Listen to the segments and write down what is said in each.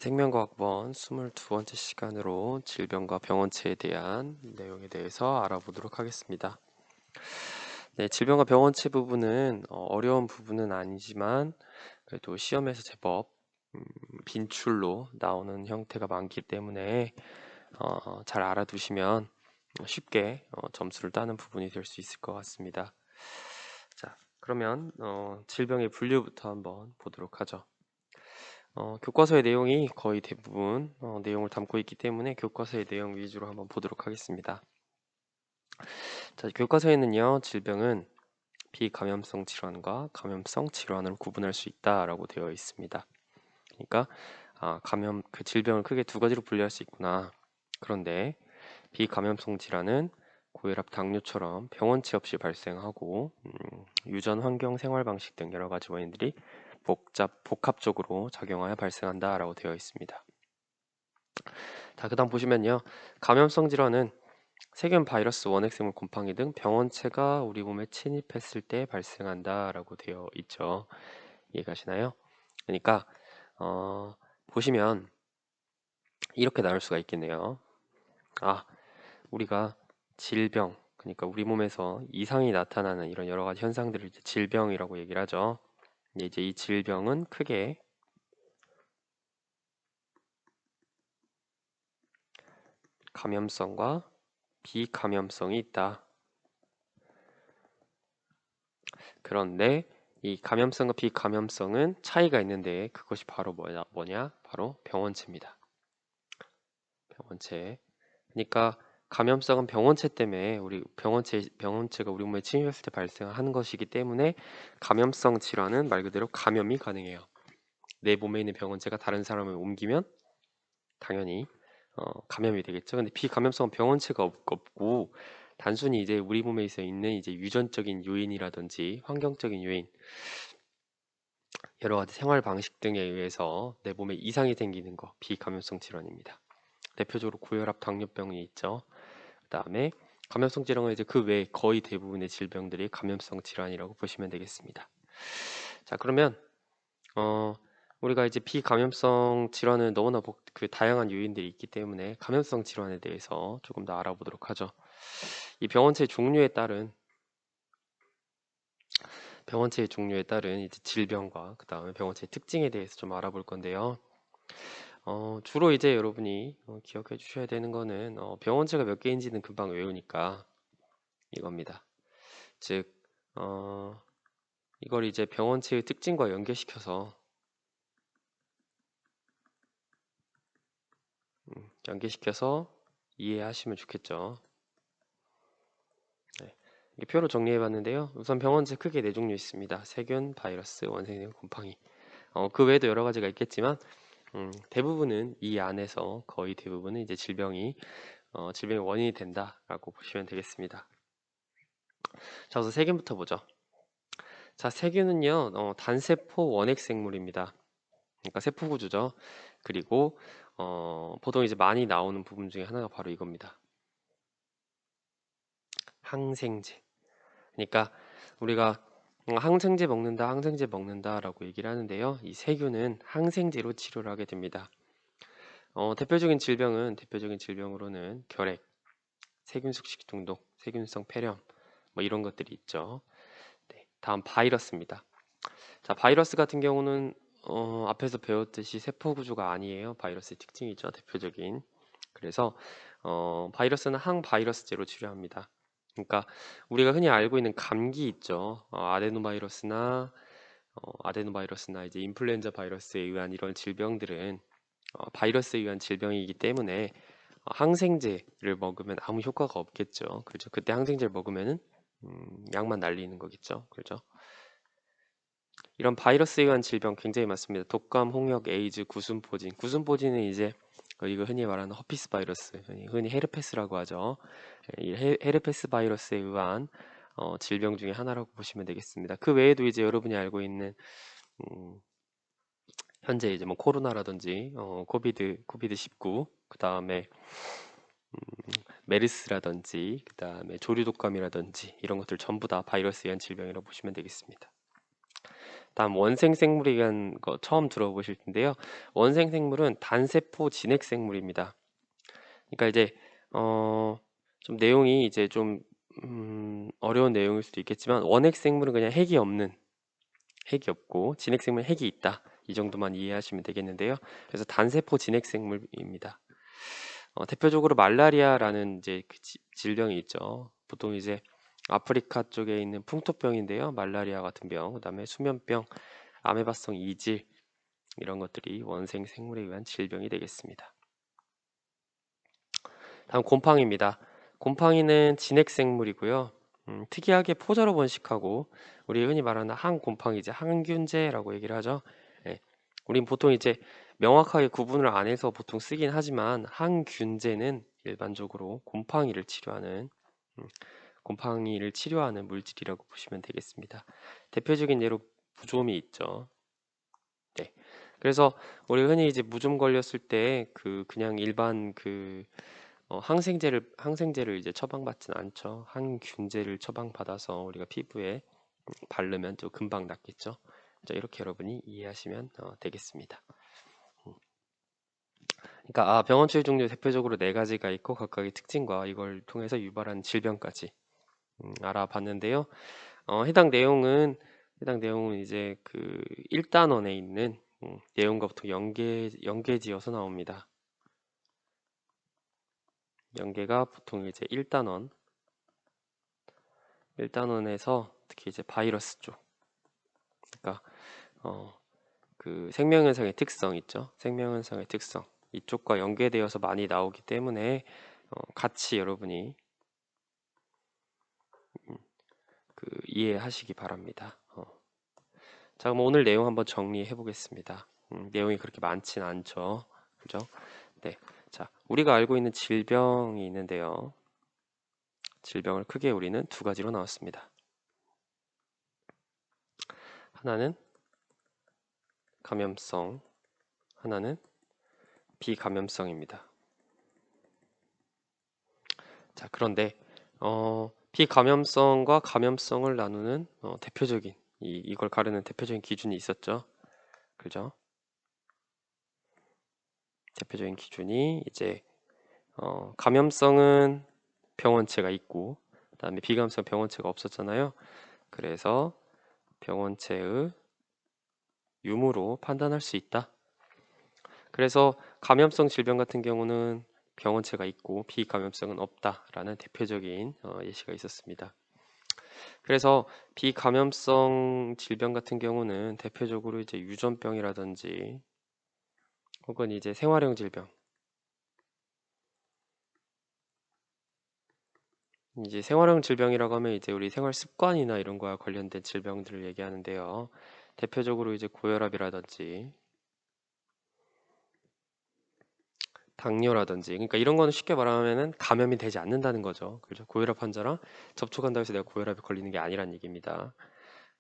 생명과학번 22번째 시간으로 질병과 병원체에 대한 내용에 대해서 알아보도록 하겠습니다. 네, 질병과 병원체 부분은 어려운 부분은 아니지만 그래도 시험에서 제법 빈출로 나오는 형태가 많기 때문에 잘 알아두시면 쉽게 점수를 따는 부분이 될 수 있을 것 같습니다. 자, 그러면 질병의 분류부터 한번 보도록 하죠. 교과서의 내용이 거의 대부분 내용을 담고 있기 때문에 교과서의 내용 위주로 한번 보도록 하겠습니다. 자, 교과서에는요, 질병은 비감염성 질환과 감염성 질환으로 구분할 수 있다라고 되어 있습니다. 그러니까 그 질병을 크게 두 가지로 분류할 수 있구나. 그런데 비감염성 질환은 고혈압, 당뇨처럼 병원체 없이 발생하고 유전, 환경, 생활 방식 등 여러 가지 원인들이 복합적으로 작용하여 발생한다라고 되어 있습니다. 자, 그다음 보시면요, 감염성 질환은 세균, 바이러스, 원핵생물, 곰팡이 등 병원체가 우리 몸에 침입했을 때 발생한다라고 되어 있죠. 이해가시나요? 그러니까 보시면 이렇게 나눌 수가 있겠네요. 우리가 질병, 그러니까 우리 몸에서 이상이 나타나는 이런 여러 가지 현상들을 이제 질병이라고 얘기를 하죠. 이제 이 질병은 크게 감염성과 비감염성이 있다. 그런데 이 감염성과 비감염성은 차이가 있는데 그것이 바로 뭐냐? 바로 병원체입니다. 병원체. 그러니까 감염성은 병원체 때문에 우리 병원체가 우리 몸에 침입했을 때 발생하는 것이기 때문에 감염성 질환은 말 그대로 감염이 가능해요. 내 몸에 있는 병원체가 다른 사람을 옮기면 당연히 감염이 되겠죠. 근데 비감염성은 병원체가 없고 단순히 이제 우리 몸에 있는 이제 유전적인 요인이라든지 환경적인 요인, 여러 가지 생활 방식 등에 의해서 내 몸에 이상이 생기는 거, 비감염성 질환입니다. 대표적으로 고혈압, 당뇨병이 있죠. 그다음에 감염성 질환은 이제 그 외에 거의 대부분의 질병들이 감염성 질환이라고 보시면 되겠습니다. 자, 그러면 우리가 이제 비감염성 질환은 너무나 그 다양한 요인들이 있기 때문에 감염성 질환에 대해서 조금 더 알아보도록 하죠. 이 병원체 종류에 따른 이제 질병과 그 다음에 병원체의 특징에 대해서 좀 알아볼 건데요. 주로 이제 여러분이 기억해 주셔야 되는 거는 병원체가 몇 개인지는 금방 외우니까 이겁니다. 즉, 이걸 이제 병원체의 특징과 연계시켜서 이해하시면 좋겠죠. 네. 이게 표로 정리해 봤는데요. 우선 병원체 크게 네 종류 있습니다. 세균, 바이러스, 원생균, 곰팡이. 그 외에도 여러 가지가 있겠지만 대부분은 이 안에서 거의 대부분은 이제 질병의 원인이 된다라고 보시면 되겠습니다. 자, 우선 세균부터 보죠. 자, 세균은요, 단세포 원핵 생물입니다. 그러니까 세포 구조죠. 그리고 보통 이제 많이 나오는 부분 중에 하나가 바로 이겁니다. 항생제. 그러니까 우리가 항생제 먹는다라고 얘기를 하는데요. 이 세균은 항생제로 치료를 하게 됩니다. 대표적인 질병으로는 결핵, 세균 숙식 중독, 세균성 폐렴, 뭐 이런 것들이 있죠. 네, 다음 바이러스입니다. 자, 바이러스 같은 경우는 앞에서 배웠듯이 세포 구조가 아니에요. 바이러스의 특징이죠, 대표적인. 그래서 바이러스는 항바이러스제로 치료합니다. 그러니까 우리가 흔히 알고 있는 감기 있죠. 아데노바이러스나 이제 인플루엔자 바이러스에 의한 이런 질병들은 바이러스에 의한 질병이기 때문에 항생제를 먹으면 아무 효과가 없겠죠. 그렇죠? 그때 항생제를 먹으면은 약만 날리는 거겠죠. 그렇죠? 이런 바이러스에 의한 질병 굉장히 많습니다. 독감, 홍역, 에이즈, 구순포진. 구순포진은 이제 이거 흔히 말하는 허피스 바이러스, 흔히 헤르페스라고 하죠. 이 헤르페스 바이러스에 의한 질병 중에 하나라고 보시면 되겠습니다. 그 외에도 이제 여러분이 알고 있는 음, 현재 이제 뭐 코로나라든지 코비드 19, 그 다음에 메르스라든지, 그 다음에 조류독감이라든지 이런 것들 전부 다 바이러스에 의한 질병이라고 보시면 되겠습니다. 다음 원생생물이라는 거 처음 들어보실 텐데요. 원생생물은 단세포 진핵생물입니다. 그러니까 이제 좀 내용이 이제 좀 어려운 내용일 수도 있겠지만 원핵생물은 그냥 핵이 없고 진핵생물은 핵이 있다. 이 정도만 이해하시면 되겠는데요. 그래서 단세포 진핵생물입니다. 대표적으로 말라리아라는 이제 그 질병이 있죠. 보통 이제 아프리카 쪽에 있는 풍토병인데요. 말라리아 같은 병, 그다음에 수면병, 아메바성 이질 이런 것들이 원생 생물에 의한 질병이 되겠습니다. 다음 곰팡이입니다. 곰팡이는 진핵생물이고요. 특이하게 포자로 번식하고 우리 흔히 말하는 항곰팡이 이제 항균제라고 얘기를 하죠. 예. 우린 보통 이제 명확하게 구분을 안 해서 보통 쓰긴 하지만 항균제는 일반적으로 곰팡이를 치료하는 물질이라고 보시면 되겠습니다. 대표적인 예로 무좀이 있죠. 네. 그래서 우리 흔히 이제 무좀 걸렸을 때 그냥 일반 항생제를 이제 처방받진 않죠. 항균제를 처방받아서 우리가 피부에 바르면 또 금방 낫겠죠. 자, 이렇게 여러분이 이해하시면 되겠습니다. 그러니까 병원 치료 종류 대표적으로 네 가지가 있고 각각의 특징과 이걸 통해서 유발한 질병까지 알아봤는데요. 해당 내용은 이제 그 1단원에 있는 내용과 보통 연계지어서 나옵니다. 연계가 보통 이제 1단원에서 특히 이제 바이러스 쪽, 그러니까 그 생명현상의 특성 있죠. 생명현상의 특성 이쪽과 연계되어서 많이 나오기 때문에 같이 여러분이 이해하시기 바랍니다. 자, 그럼 오늘 내용 한번 정리해 보겠습니다. 내용이 그렇게 많진 않죠. 그죠? 네. 자, 우리가 알고 있는 질병이 있는데요. 질병을 크게 우리는 두 가지로 나눴습니다. 하나는 감염성, 하나는 비감염성입니다. 자, 그런데 비감염성과 감염성을 나누는 대표적인 이걸 가르는 대표적인 기준이 있었죠. 그죠? 대표적인 기준이 이제 감염성은 병원체가 있고 그다음에 비감염성 병원체가 없었잖아요. 그래서 병원체의 유무로 판단할 수 있다. 그래서 감염성 질병 같은 경우는 병원체가 있고 비감염성은 없다라는 대표적인 예시가 있었습니다. 그래서 비감염성 질병 같은 경우는 대표적으로 이제 유전병이라든지 혹은 이제 생활형 질병, 이제 생활형 질병이라고 하면 이제 우리 생활 습관이나 이런 거와 관련된 질병들을 얘기하는데요. 대표적으로 이제 고혈압이라든지 당뇨라든지, 그러니까 이런 거는 쉽게 말하면은 감염이 되지 않는다는 거죠. 그렇죠? 고혈압 환자랑 접촉한다고 해서 내가 고혈압에 걸리는 게 아니란 얘기입니다.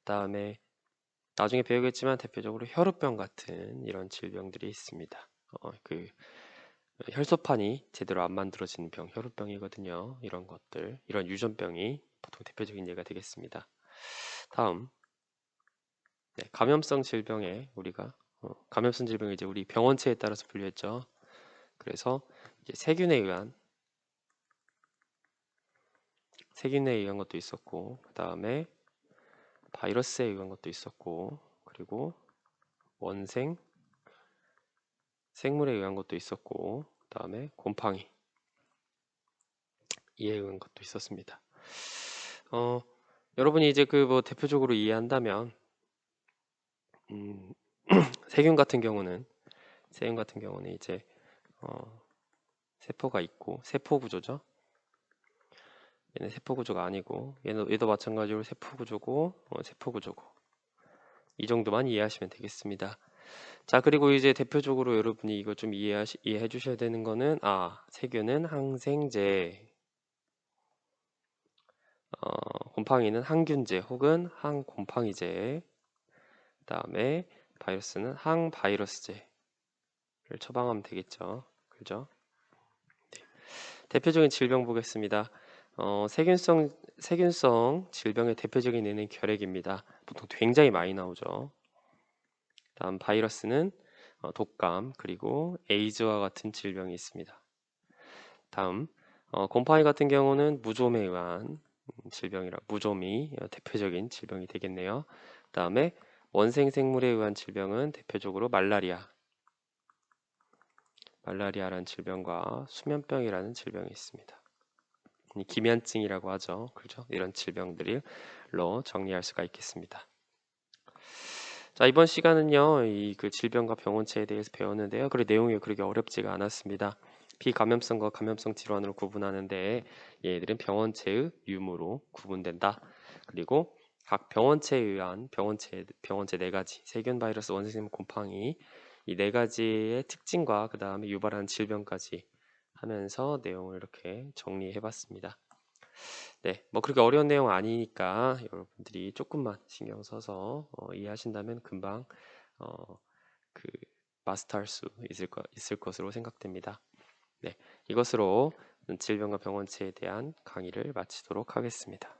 그다음에 나중에 배우겠지만 대표적으로 혈우병 같은 이런 질병들이 있습니다. 그 혈소판이 제대로 안 만들어지는 병, 혈우병이거든요. 이런 것들, 이런 유전병이 보통 대표적인 예가 되겠습니다. 다음, 네, 감염성 질병에 우리가 감염성 질병이 이제 우리 병원체에 따라서 분류했죠. 그래서 이제 세균에 의한 것도 있었고, 그 다음에 바이러스에 의한 것도 있었고, 그리고 원생 생물에 의한 것도 있었고, 그 다음에 곰팡이에 의한 것도 있었습니다. 여러분이 이제 그 뭐 대표적으로 이해한다면 세균 같은 경우는 이제 세포가 있고 세포 구조죠. 얘는 세포 구조가 아니고 얘도 마찬가지로 세포 구조고 세포 구조고 이 정도만 이해하시면 되겠습니다. 자, 그리고 이제 대표적으로 여러분이 이거 좀 이해해 주셔야 되는 거는 세균은 항생제, 곰팡이는 항균제 혹은 항곰팡이제, 그다음에 바이러스는 항바이러스제를 처방하면 되겠죠. 그죠? 네. 대표적인 질병 보겠습니다. 세균성 질병의 대표적인 예는 결핵입니다. 보통 굉장히 많이 나오죠. 다음 바이러스는 독감 그리고 에이즈와 같은 질병이 있습니다. 다음 곰팡이 같은 경우는 무좀에 의한 질병이라 무좀이 대표적인 질병이 되겠네요. 다음에 원생 생물에 의한 질병은 대표적으로 말라리아라는 질병과 수면병이라는 질병이 있습니다. 기면증이라고 하죠. 그렇죠? 이런 질병들로 정리할 수가 있겠습니다. 자, 이번 시간은요, 이 그 질병과 병원체에 대해서 배웠는데요. 그 내용이 그렇게 어렵지가 않았습니다. 비감염성과 감염성 질환으로 구분하는데 얘들은 병원체의 유무로 구분된다. 그리고 각 병원체에 의한 병원체 네 가지 세균, 바이러스, 원생생물, 곰팡이 이 네 가지의 특징과 그 다음에 유발하는 질병까지 하면서 내용을 이렇게 정리해봤습니다. 네, 뭐 그렇게 어려운 내용 아니니까 여러분들이 조금만 신경 써서 이해하신다면 금방 어, 그 마스터할 수 있을 것으로 생각됩니다. 네, 이것으로 질병과 병원체에 대한 강의를 마치도록 하겠습니다.